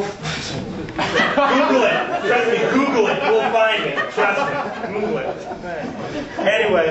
Google it. Trust me, Google it. You'll find it. Trust me. Google it. Anyway,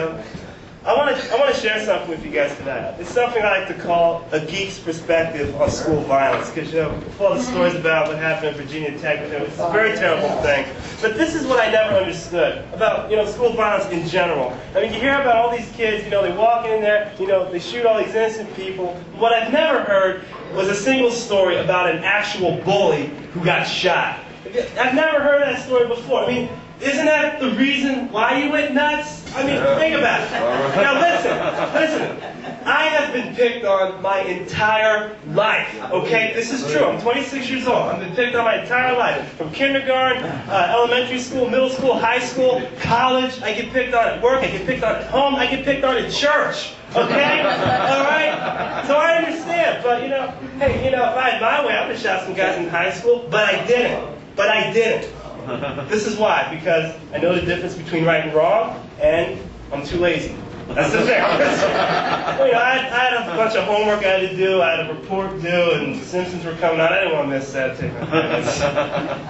I want to share something with you guys tonight. It's something I like to call a geek's perspective on school violence. Because, with all the stories about what happened at Virginia Tech, it's a very terrible thing. But this is what I never understood about, school violence in general. I mean, you hear about all these kids, they walk in there, they shoot all these innocent people. What I've never heard was a single story about an actual bully who got shot. I've never heard that story before. I mean, isn't that the reason why you went nuts? I mean, think about it. Now listen. I have been picked on my entire life, okay? This is true. I'm 26 years old. I've been picked on my entire life. From kindergarten, elementary school, middle school, high school, college. I get picked on at work. I get picked on at home. I get picked on at church, okay? All right? So I understand. But, hey, if I had my way, I would have shot some guys in high school. But I didn't. This is why, because I know the difference between right and wrong, and I'm too lazy. That's the thing. I had a bunch of homework I had to do, I had a report due, and the Simpsons were coming out. I didn't want to miss that.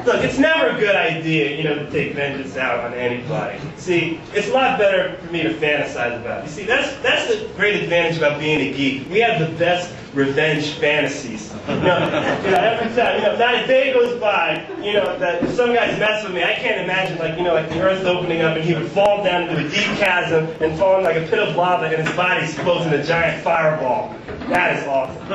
Look, it's never a good idea, to take vengeance out on anybody. See, it's a lot better for me to fantasize about it. You see, that's the great advantage about being a geek. We have the best revenge fantasies. Every time, not a day goes by, that if some guy's mess with me, I can't imagine, like the earth opening up and he would fall down into a deep chasm and fall in like a pit of lava and his body explodes in a giant fireball. That is awesome.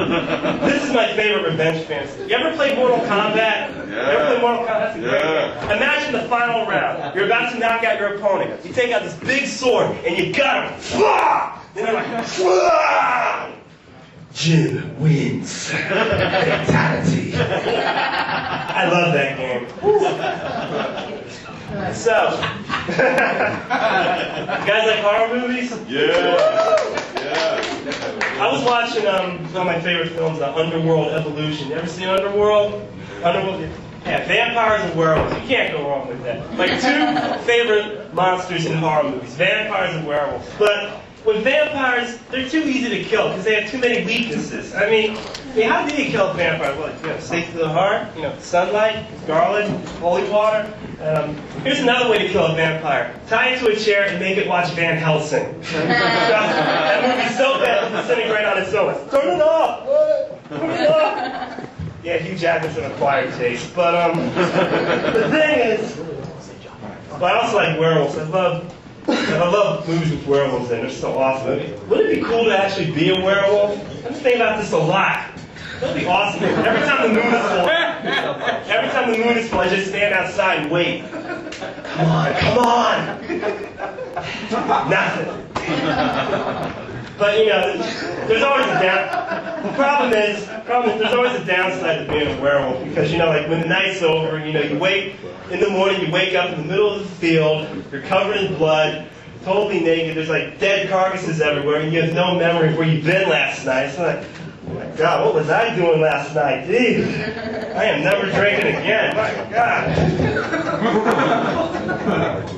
This is my favorite revenge fantasy. You ever play Mortal Kombat? You ever play Mortal Kombat? That's a great game. Imagine the final round. You're about to knock out your opponent. You take out this big sword and you gut him. Then they're like, Jim wins. Fatality. I love that game. So, you guys like horror movies? Yeah. I was watching one of my favorite films, Underworld Evolution. You ever seen Underworld? Yeah, vampires and werewolves. You can't go wrong with that. My two favorite monsters in horror movies, vampires and werewolves. But with vampires, they're too easy to kill because they have too many weaknesses. I mean, how do you kill a vampire? Well, safe to the heart, sunlight, garlic, holy water. Here's another way to kill a vampire. Tie it to a chair and make it watch Van Helsing. That movie's so bad it'll disintegrate on its own. Turn it off! Turn it off! Yeah, Hugh Jackman's an acquired taste. But the thing is, I also like werewolves. I love movies with werewolves in. They're so awesome. I mean, wouldn't it be cool to actually be a werewolf? I'm just thinking about this a lot. That would be awesome. Every time the moon is full, I just stand outside and wait. Come on! Nothing. But there's always a the problem is there's always a downside to being a werewolf because like when the night's over, you wake in the morning, you wake up in the middle of the field, you're covered in blood, totally naked. There's like dead carcasses everywhere, and you have no memory of where you've been last night. It's like, oh my God, what was I doing last night? Jeez, I am never drinking again. My God.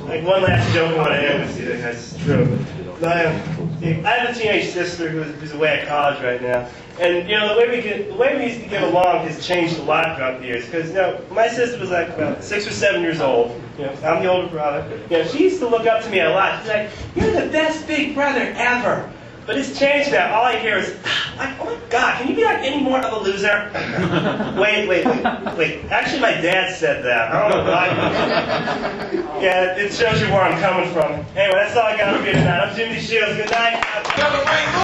Like one last joke I want to end with you. That's true. I have a teenage sister who's away at college right now, and the way we used to get along has changed a lot throughout the years. Because my sister was like about 6 or 7 years old. I'm the older brother. She used to look up to me a lot. She's like, "You're the best big brother ever." But it's changed now. All I hear is, like, "Oh my God, can you be like any more of a loser?" Wait. Actually, my dad said that. I don't know why. Yeah, it shows you where I'm coming from. Anyway, that's all I got for you tonight. I'm Jim DeShields. Good night.